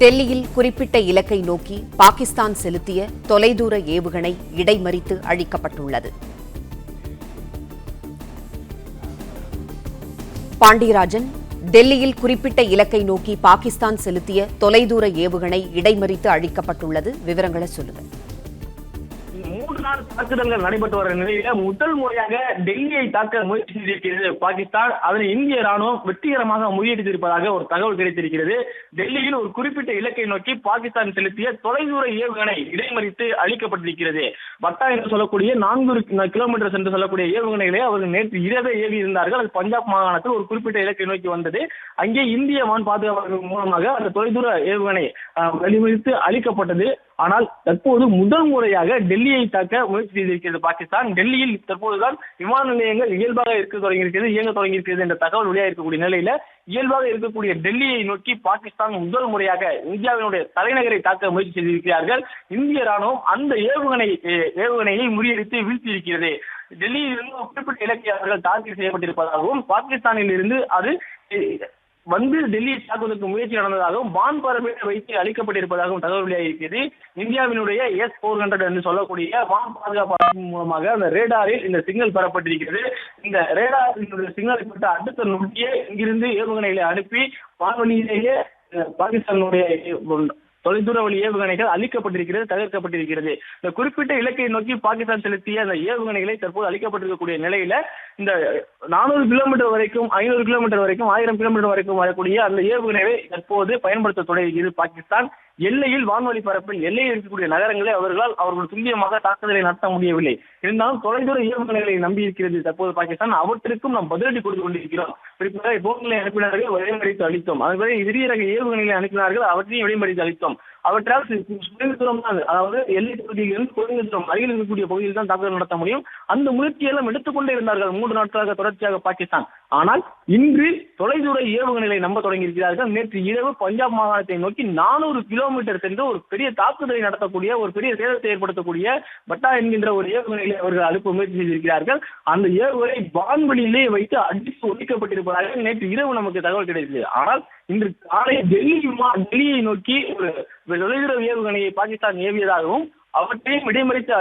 டெல்லியில் குறிப்பிட்ட இலக்கை நோக்கி பாகிஸ்தான் செலுத்திய தொலைதூர ஏவுகணை இடைமறித்து அழிக்கப்பட்டுள்ளது. பாண்டியராஜன், டெல்லியில் குறிப்பிட்ட இலக்கை நோக்கி பாகிஸ்தான் செலுத்திய தொலைதூர ஏவுகணை இடைமறித்து அழிக்கப்பட்டுள்ளது. விவரங்களை சொல்லுங்க. 3 நாள் தாக்குதல்கள் நடைபெற்று வர நிலையில முதல் முறையாக டெல்லியை தாக்க முயற்சி செய்திருக்கிறது பாகிஸ்தான். அதனை இந்திய ராணுவம் வெற்றிகரமாக முறியடித்திருப்பதாக ஒரு தகவல் கிடைத்திருக்கிறது. டெல்லியில் ஒரு குறிப்பிட்ட இலக்கை நோக்கி பாகிஸ்தான் செலுத்திய தொலைதூர ஏவுகணை இடைமறித்து அழிக்கப்பட்டிருக்கிறது. பட்டா என்று சொல்லக்கூடிய 400 கிலோமீட்டர் சென்று சொல்லக்கூடிய ஏவுகணைகளை அவர்கள் நேற்று இரவே ஏவி இருந்தார்கள். அது பஞ்சாப் மாகாணத்தில் ஒரு குறிப்பிட்ட இலக்கை நோக்கி வந்தது. அங்கே இந்திய வான் பாதுகாப்பு மூலமாக அந்த தொலைதூர ஏவுகணை வழிமறித்து அழிக்கப்பட்டது. ஆனால் தற்போது முதல் முறையாக டெல்லியை தாக்க முயற்சி செய்திருக்கிறது பாகிஸ்தான். டெல்லியில் தற்போதுதான் விமான நிலையங்கள் இயல்பாக இயங்க தொடங்கியிருக்கிறது என்ற தகவல் வெளியாக இருக்கக்கூடிய நிலையில இயல்பாக இருக்கக்கூடிய டெல்லியை நோக்கி பாகிஸ்தான் முதல் முறையாக இந்தியாவினுடைய தலைநகரை தாக்க முயற்சி செய்திருக்கிறார்கள். இந்திய ராணுவம் அந்த ஏவுகணையை முறியடித்து வீழ்த்தியிருக்கிறது. டெல்லியில் இருந்து குறிப்பிட்ட இலக்கை அவர்கள் டார்கெட் செய்யப்பட்டிருப்பதாகவும் பாகிஸ்தானில் இருந்து அது வந்து டெல்லியை தாக்குவதற்கு முயற்சி நடந்ததாகவும் வான் பரப்பில் வைத்து அளிக்கப்பட்டிருப்பதாகவும் தகவல் வெளியாகியிருக்கிறது. இந்தியாவினுடைய S-400 என்று சொல்லக்கூடிய வான் பாதுகாப்பு மூலமாக அந்த ரேடாரில் இந்த சிக்னல் பெறப்பட்டிருக்கிறது. இந்த ரேடாரினுடைய சிக்னலை பெற்ற அடுத்த நொடியே இங்கிருந்து ஏவுகணைகளை அனுப்பி வான்வெளியிலேயே பாகிஸ்தானுடைய தொலைதூர வழி ஏவுகணைகள் அளிக்கப்பட்டிருக்கிறது, தகர்க்கப்பட்டிருக்கிறது. இந்த குறிப்பிட்ட இலக்கை நோக்கி பாகிஸ்தான் செலுத்திய அந்த ஏவுகணைகளை தற்போது அளிக்கப்பட்டிருக்கக்கூடிய நிலையில இந்த 400 கிலோமீட்டர் வரைக்கும், 500 கிலோமீட்டர் வரைக்கும், 1000 கிலோமீட்டர் வரைக்கும் வரக்கூடிய அந்த ஏவுகணையை தற்போது பயன்படுத்த தொடங்கியது பாகிஸ்தான். எல்லையில் வான்வழி பரப்பில் எல்லையில் இருக்கக்கூடிய நகரங்களை அவர்கள் துல்லியமாக தாக்குதலை நடத்த முடியவில்லை. இருந்தாலும் தொலைதூர ஏவுகணைகளை நம்பி இருக்கிறது தற்போது பாகிஸ்தான். அவற்றிற்கும் நாம் பதிலடி கொடுத்து கொண்டிருக்கிறோம். குறிப்பாக போர்களை அனுப்பினார்கள், வழிமறித்து அளித்தோம். அதுவரை சிறிய ரக ஏவுகணைகளை அனுப்பினார்கள், அவற்றையும் வழிமறித்து அளித்தோம். அவற்றால் குறைந்த தூரம் தான், அதாவது எல்லை பகுதியிலிருந்து குறைந்த தூரம் அருகில் இருக்கக்கூடிய பகுதியில் தான் தாக்குதல் நடத்த முடியும். அந்த முயற்சியெல்லாம் எடுத்துக்கொண்டே இருந்தார்கள் 3 நாட்களாக தொடர்ச்சியாக பாகிஸ்தான். ஆனால் இன்று தொலைதூர ஏவுகணைகளை நம்ப தொடங்கியிருக்கிறார்கள். நேற்று இரவு பஞ்சாப் மாகாணத்தை நோக்கி 400 கிலோமீட்டர் சென்று ஒரு பெரிய தாக்குதலை நடத்தக்கூடிய, ஒரு பெரிய சேதத்தை ஏற்படுத்தக்கூடிய பட்டா என்கின்ற ஒரு ஏவுகணைகளை அவர்கள் அனுப்ப முயற்சி செய்திருக்கிறார்கள். அந்த ஏவுகணை வான்வெளியிலே வைத்து அடித்து ஒழிக்கப்பட்டிருப்பதாக நேற்று இரவு நமக்கு தகவல் கிடைத்தது. ஆனால் இன்று காலை டெல்லியை நோக்கி ஒரு தொலைதூர ஏவுகணையை பாகிஸ்தான் ஏவியதாகவும் அவற்றையும் இடைமறித்து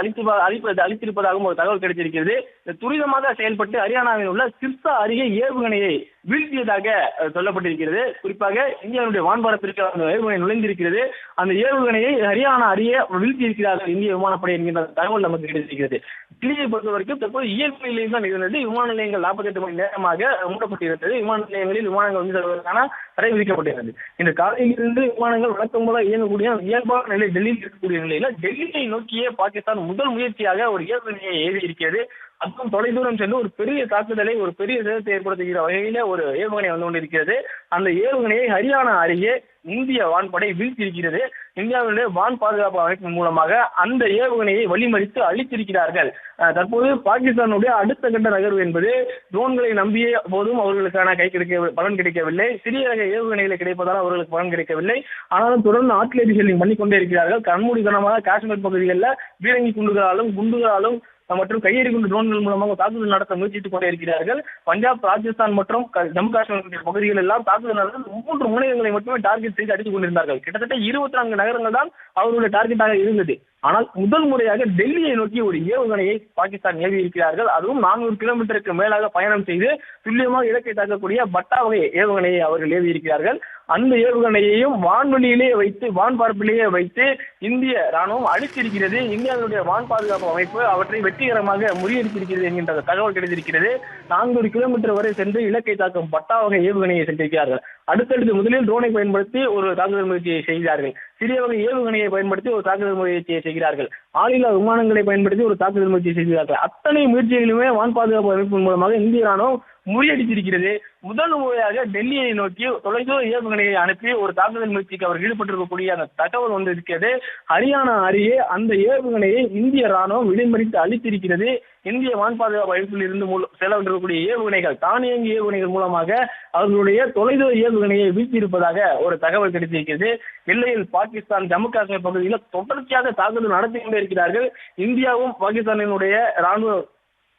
அளித்திருப்பதாகவும் ஒரு தகவல் கிடைத்திருக்கிறது. துரிதமாக செயல்பட்டு ஹரியானாவில் உள்ள சிர்சா அருகே ஏவுகணையை வீழ்த்தியதாக சொல்லப்பட்டிருக்கிறது. குறிப்பாக இந்தியாவுடைய வான்பரப்பிற்கு அந்த ஏவுகணை நுழைந்திருக்கிறது. அந்த ஏவுகணையை ஹரியானா அருகே வீழ்த்தியிருக்கிறார்கள் இந்திய விமானப்படை என்கின்ற தகவல் நமக்கு கிடைத்திருக்கிறது. டெல்லியை பொறுத்தவரைக்கும் தற்போது இயல்பு நிலையில் தான் இருந்தது. விமான நிலையங்கள் 48 மணி நேரமாக மூடப்பட்டிருந்தது. விமான நிலையங்களில் விமானங்கள் வந்து செல்வதற்கான தடை விதிக்கப்பட்டிருந்தது. இந்த காலையிலிருந்து விமானங்கள் வழக்கம் போல இயங்கக்கூடிய இயல்பான நிலை டெல்லியில் இருக்கக்கூடிய நிலையில டெல்லியை நோக்கிய பாகிஸ்தான் முதல் முயற்சியாக ஒரு ஏவுகணையை ஏவி இருக்கிறது. அதுவும் தொலைதூரம் சென்று ஒரு பெரிய தாக்குதலை, ஒரு பெரிய சேதத்தை ஏற்படுத்துகிற வகையில ஒரு ஏவுகணை வந்து கொண்டிருக்கிறது. அந்த ஏவுகணையை ஹரியானா அருகே இந்திய வான்படை வீழ்த்தியிருக்கிறது. இந்தியாவுடைய வான் பாதுகாப்பு அமைப்பின் மூலமாக அந்த ஏவுகணையை வழிமறித்து அழித்திருக்கிறார்கள். தற்போது பாகிஸ்தானுடைய அடுத்த கட்ட நகர்வு என்பது ட்ரோன்களை நம்பிய போதும் அவர்களுக்கான பலன் கிடைக்கவில்லை. சிறிய ரக ஏவுகணைகளை கிடைப்பதால் அவர்களுக்கு பலன் கிடைக்கவில்லை. ஆனாலும் தொடர்ந்து ஆர்டிலரி ஷெல்லிங் பண்ணிக்கொண்டே இருக்கிறார்கள். கண்மூடித்தனமாக காஷ்மீர் பகுதிகளில் பீரங்கி குண்டுகளாலும் மற்றும் கையெறி குண்டு ட்ரோன்கள் மூலமாக தாக்குதல் நடத்த முயற்சித்துக் கொண்டே இருக்கிறார்கள். பஞ்சாப், ராஜஸ்தான் மற்றும் ஜம்மு காஷ்மீர் பகுதிகள் எல்லாம் தாக்குதல் நடத்த 3 முனையங்களை மட்டுமே டார்கெட் செய்து அடித்துக் கொண்டிருந்தார்கள். கிட்டத்தட்ட 24 நகரங்கள் தான் அவர்களுடைய டார்கெட்டாக இருந்தது. ஆனால் முதல் முறையாக டெல்லியை நோக்கி ஒரு ஏவுகணையை பாகிஸ்தான் ஏவி இருக்கிறார்கள். அதுவும் 400 கிலோமீட்டருக்கு மேலாக பயணம் செய்து துல்லியமாக இலக்கை தாக்கக்கூடிய பட்டா வகை ஏவுகணையை அவர்கள் ஏவி இருக்கிறார்கள். அந்த ஏவுகணையையும் வான்வெளியிலேயே வைத்து, வான் பரப்பிலேயே வைத்து இந்திய ராணுவம் அழித்திருக்கிறது. இந்தியாவுடைய வான் பாதுகாப்பு அமைப்பு அவற்றை வெற்றிகரமாக முறியடித்திருக்கிறது என்கின்ற தகவல் கிடைத்திருக்கிறது. 400 கிலோமீட்டர் வரை சென்று இலக்கை தாக்கும் பட்டா வகை ஏவுகணையை சென்றிருக்கிறார்கள். அடுத்தடுத்து முதலில் ட்ரோனை பயன்படுத்தி ஒரு தாக்குதல் முயற்சியை செய்கிறார்கள். சிறிய வகை ஏவுகணையை பயன்படுத்தி ஒரு தாக்குதல் முயற்சியை செய்கிறார்கள். ஆளில்லா விமானங்களை பயன்படுத்தி ஒரு தாக்குதல் முயற்சியை செய்கிறார்கள். அத்தனை முயற்சிகளிலுமே வான் பாதுகாப்பு அமைப்பின் மூலமாக இந்திய ராணுவம் முறியடித்திருக்கிறது. முதல் முறையாக டெல்லியை நோக்கி தொலைதூர ஏவுகணையை அனுப்பி ஒரு தாக்குதல் முயற்சிக்கு அவர் ஈடுபட்டிருக்கக்கூடிய அந்த தகவல் வந்து இருக்கிறது. ஹரியானா அருகே அந்த ஏவுகணையை இந்திய ராணுவம் இடைமறித்து அளித்திருக்கிறது. இந்திய வான் பாதுகாப்பு அமைப்பில் இருந்து செல்லக்கூடிய ஏவுகணைகள், தானியங்கி ஏவுகணைகள் மூலமாக அவர்களுடைய தொலைதூர ஏவுகணையை வீழ்த்தியிருப்பதாக ஒரு தகவல் கிடைத்திருக்கிறது. எல்லையில் பாகிஸ்தான், ஜம்மு காஷ்மீர் பகுதியில் தொடர்ச்சியாக தாக்குதல் நடத்தி கொண்டே இருக்கிறார்கள். இந்தியாவும் பாகிஸ்தானினுடைய ராணுவ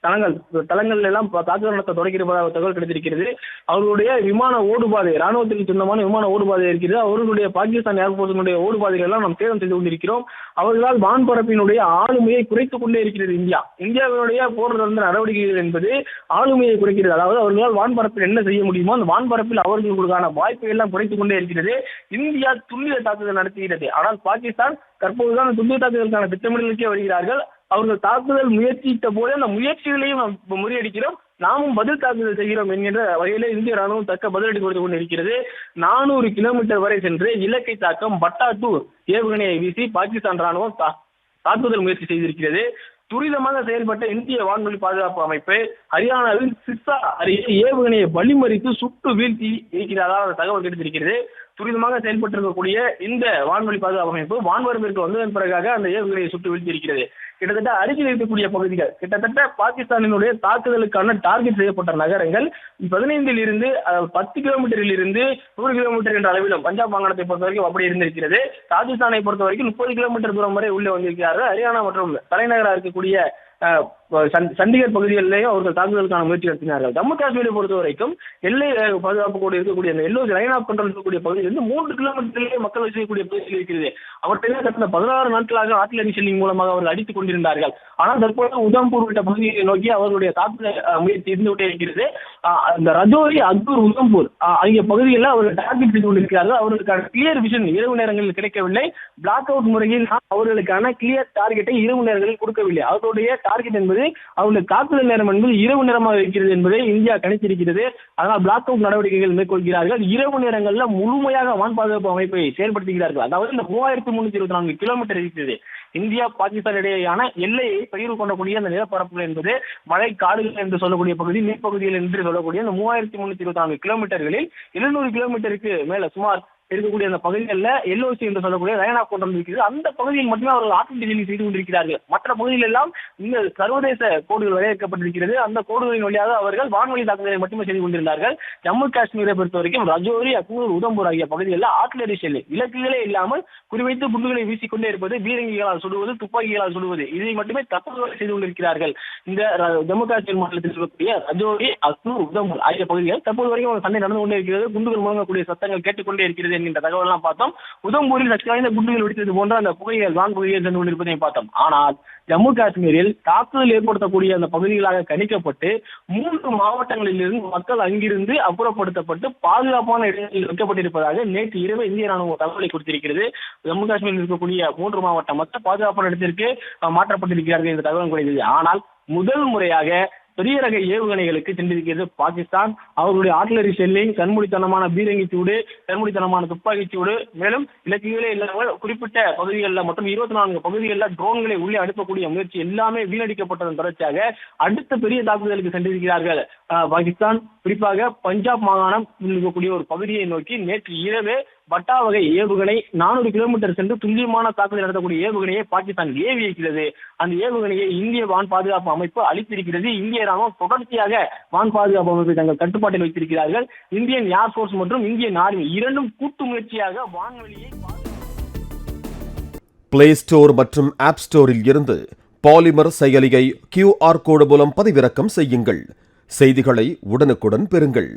தளங்கள் எல்லாம் தாக்குதல் நடத்த தொடங்கியிருப்பதாக தகவல் கிடைத்திருக்கிறது. அவர்களுடைய விமான ஓடுபாதை, ராணுவத்திற்கு சொந்தமான விமான ஓடுபாதை இருக்கிறது. அவர்களுடைய பாகிஸ்தான் ஏர்போர்ஸினுடைய ஓடுபாதைகள் எல்லாம் நாம் சேதம் செய்து கொண்டிருக்கிறோம். அவர்களால் வான்பரப்பினுடைய ஆளுமையை குறைத்துக் கொண்டே இருக்கிறது இந்தியாவினுடைய போர் நிறுத்த நடவடிக்கைகள் என்பது ஆளுமையை குறைக்கிறது. அதாவது அவர்களால் வான்பரப்பில் என்ன செய்ய முடியுமோ அந்த வான்பரப்பில் அவர்களுக்கான வாய்ப்பை எல்லாம் குறைத்துக் கொண்டே இருக்கிறது. இந்தியா துல்லிய தாக்குதல் நடத்துகிறது. ஆனால் பாகிஸ்தான் தற்போதுதான் துல்லிய தாக்குதலுக்கான திட்டமிடலுக்கே வருகிறார்கள். அவர்கள் தாக்குதல் முயற்சித்த போது அந்த முயற்சிகளையும் நாம் முறியடிக்கிறோம், நாமும் பதில் தாக்குதல் செய்கிறோம் என்கின்ற வகையில இந்திய ராணுவம் தக்க பதிலடி கொடுத்து கொண்டிருக்கிறது. 400 கிலோமீட்டர் வரை சென்று இலக்கை தாக்கம் பட்டா-2 ஏவுகணையை வீசி பாகிஸ்தான் ராணுவம் தாக்குதல் முயற்சி செய்திருக்கிறது. துரிதமாக செயல்பட்ட இந்திய வான்வெளி பாதுகாப்பு அமைப்பு ஹரியானாவில் சிர்சா அருகே ஏவுகணையை வழிமறித்து சுட்டு வீழ்த்தி இருக்கிறதாக தகவல் கிடைத்திருக்கிறது. துரிதமாக செயல்பட்டிருக்கக்கூடிய இந்த வான்வெளி பாதுகாப்பு அமைப்பு வான்வரம்பிற்கு வந்ததன் பிறகாக அந்த ஏவுகணையை சுட்டு வீழ்த்தி இருக்கிறது. கிட்டத்தட்ட அருகில் இருக்கக்கூடிய பகுதிகள், கிட்டத்தட்ட பாகிஸ்தானினுடைய தாக்குதலுக்கான டார்கெட் செய்யப்பட்ட நகரங்கள் 15 இருந்து 10 கிலோமீட்டரில் இருந்து 100 கிலோமீட்டர் என்ற அளவிலும் பஞ்சாப் மாகாணத்தை பொறுத்த வரைக்கும் அப்படி இருந்திருக்கிறது. ராஜஸ்தானை பொறுத்த வரைக்கும் 30 கிலோமீட்டர் தூரம் வரை உள்ளே வந்திருக்கிறார்கள். ஹரியானா மற்றும் தலைநகராக இருக்கக்கூடிய சண்டிகர் பகுதிகளிலேயும் அவர்கள் தாக்குதலுக்கான முயற்சி நடத்தினார்கள். ஜம்மு காஷ்மீரை பொறுத்த வரைக்கும் எல்லை பாதுகாப்பு கூட இருக்கக்கூடிய அந்த எல்லோ லைன் ஆஃப் கண்ட்ரோல் இருக்கக்கூடிய பகுதியிலிருந்து 3 கிலோமீட்டரிலேயே மக்கள் வசிக்கக்கூடிய பகுதியில் இருக்கிறது. அவற்றை கடந்த 16 நாட்களாக ஆர்டிலரி ஷெல்லிங் மூலமாக அவர்கள் அடித்துக் கொண்டிருந்தார்கள். ஆனால் தற்போது உதம்பூர் உள்ளிட்ட பகுதியை நோக்கி அவர்களுடைய தாக்குதல் முயற்சி இருந்து கொண்டே இருக்கிறது. இந்த ரஜோரி, அக்தூர், உதம்பூர் ஆகிய பகுதிகளில் அவர்கள் டார்கெட் செய்து கொண்டிருக்கிறார்கள். அவர்களுக்கான கிளியர் விஷன் இரவு நேரங்களில் கிடைக்கவில்லை. பிளாக் அவுட் முறையில் அவர்களுக்கான கிளியர் டார்கெட்டை இரவு நேரங்களில் கொடுக்கவில்லை. அவர்களுடைய டார்கெட் என்பது அவருடைய தாக்குதல் நேரம் என்பது இரவு நேரமாக இருக்கிறது என்பதை இந்தியா கணித்திருக்கிறது. அதனால் பிளாக் அவுட் நடவடிக்கைகள் மேற்கொள்கிறார்கள். இரவு நேரங்களில் முழுமையாக வான் பாதுகாப்பு அமைப்பை செயல்படுத்துகிறார்கள். அதாவது இந்த 3324 கிலோமீட்டர் இருக்கிறது இந்தியா பாகிஸ்தான் இடையேயான எல்லையை பகிர்வு கொள்ளக்கூடிய அந்த நிலப்பரப்புகள் என்பது மழை காடுகள் என்று சொல்லக்கூடிய பகுதி, நீர்ப்பகுதிகள் என்று சொல்லக்கூடிய அந்த 3324 கிலோமீட்டர்களில் 700 கிலோமீட்டருக்கு மேல சுமார் இருக்கக்கூடிய அந்த பகுதிகளில் எல்ஓசி என்று சொல்லக்கூடிய லைன் ஆஃப் கண்ட்ரோல் இருக்கிறது. அந்த பகுதியில் மட்டுமே அவர்கள் ஆர்டிலரி செய்து கொண்டிருக்கிறார்கள். மற்ற பகுதியில் எல்லாம் இந்த சர்வதேச கோடுகள் வரையறுக்கப்பட்டிருக்கிறது. அந்த கோடுகளின் வழியாக அவர்கள் வான்வழி தாக்குதலை மட்டுமே செய்து கொண்டிருந்தார்கள். ஜம்மு காஷ்மீரை பொறுத்த வரைக்கும் ரஜோரி, அக்னூர், உதம்பூர் ஆகிய பகுதிகளில் ஆர்டிலரி ஷெல் இலக்குகளே இல்லாமல் குறிவைத்து குண்டுகளை வீசிக்கொண்டே இருப்பது, பீரங்கிகளால் சுடுவது, துப்பாக்கிகளால் சுடுவது, இதை மட்டுமே தற்போது செய்து கொண்டிருக்கிறார்கள். இந்த ஜம்மு காஷ்மீர் மாநிலத்தில் இருக்கக்கூடிய ரஜோரி, அக்னூர், உதம்பூர் ஆகிய பகுதிகள் தற்போது வரைக்கும் சண்டை நடந்து கொண்டே இருக்கிறது. குண்டுகள் முழங்கக்கூடிய சத்தங்கள் கேட்டுக்கொண்டே இருக்கிறது என்கின்ற தகவல் எல்லாம் பார்த்தோம். உதம்பூரில் சக்தி வாய்ந்த குண்டுகள் வெடித்தது போன்ற அந்த புகைகள் வான் புகைகள் சென்று கொண்டிருப்பதையும் பார்த்தோம். ஆனால் ஜம்மு காஷ்மீரில் தாக்குதல் ஏற்படுத்தக்கூடிய அந்த பகுதிகளாக கணிக்கப்பட்டு 3 மாவட்டங்களில் இருந்து மக்கள் அங்கிருந்து அப்புறப்படுத்தப்பட்டு பாதுகாப்பான இடங்களில் வைக்கப்பட்டிருப்பதாக நேற்று இரவு இந்திய ராணுவம் தகவலை கொடுத்திருக்கிறது. ஜம்மு காஷ்மீரில் இருக்கக்கூடிய 3 மாவட்ட மக்கள் பாதுகாப்பான இடத்திற்கு மாற்றப்பட்டிருக்கிறார்கள் என்ற தகவல் கிடைத்தது. ஆனால் முதல் முறையாக பெரிய ரக ஏவுகணைகளுக்கு சென்றிருக்கிறது பாகிஸ்தான். அவர்களுடைய ஆர்டிலரி ஷெல்லிங், கண்மூடித்தனமான பீரங்கி சூடு, கண்மூடித்தனமான துப்பாக்கி சூடு, மேலும் இலக்குகளே இல்லாமல் குறிப்பிட்ட பகுதிகளில் மற்றும் 24 பகுதிகளில் ட்ரோன்களை உள்ளே அனுப்பக்கூடிய முயற்சி எல்லாமே வீணடிக்கப்பட்டதன் தொடர்ச்சியாக அடுத்த பெரிய தாக்குதலுக்கு சென்றிருக்கிறார்கள். பாகிஸ்தான் குறிப்பாக பஞ்சாப் மாகாணம் இருக்கக்கூடிய ஒரு பகுதியை நோக்கி நேற்று இரவு பட்டா வகை ஏவுகணை 400 கிலோமீட்டர் சென்று துல்லியமான தாக்குதல் நடத்தக்கூடிய ஏவுகணையை பாகிஸ்தான் ஏவி இருக்கிறது. அந்த ஏவுகணையை இந்திய வான் பாதுகாப்பு அமைப்பு அளித்திருக்கிறது. இந்திய ராணுவம் தொடர்ச்சியாக வான் பாதுகாப்பு அமைப்பை தங்கள் கட்டுப்பாட்டில் வைத்திருக்கிறார்கள். இந்தியன் ஏர்போர்ஸ் மற்றும் இந்தியன் ஆர்மி இரண்டும் கூட்டு முயற்சியாக வான்வெளியை பிளே ஸ்டோர் மற்றும் ஆப் ஸ்டோரில் இருந்து பாலிமர் செயலியை QR கோடு மூலம் பதிவிறக்கம் செய்யுங்கள். செய்திகளை உடனுக்குடன் பெறுங்கள்.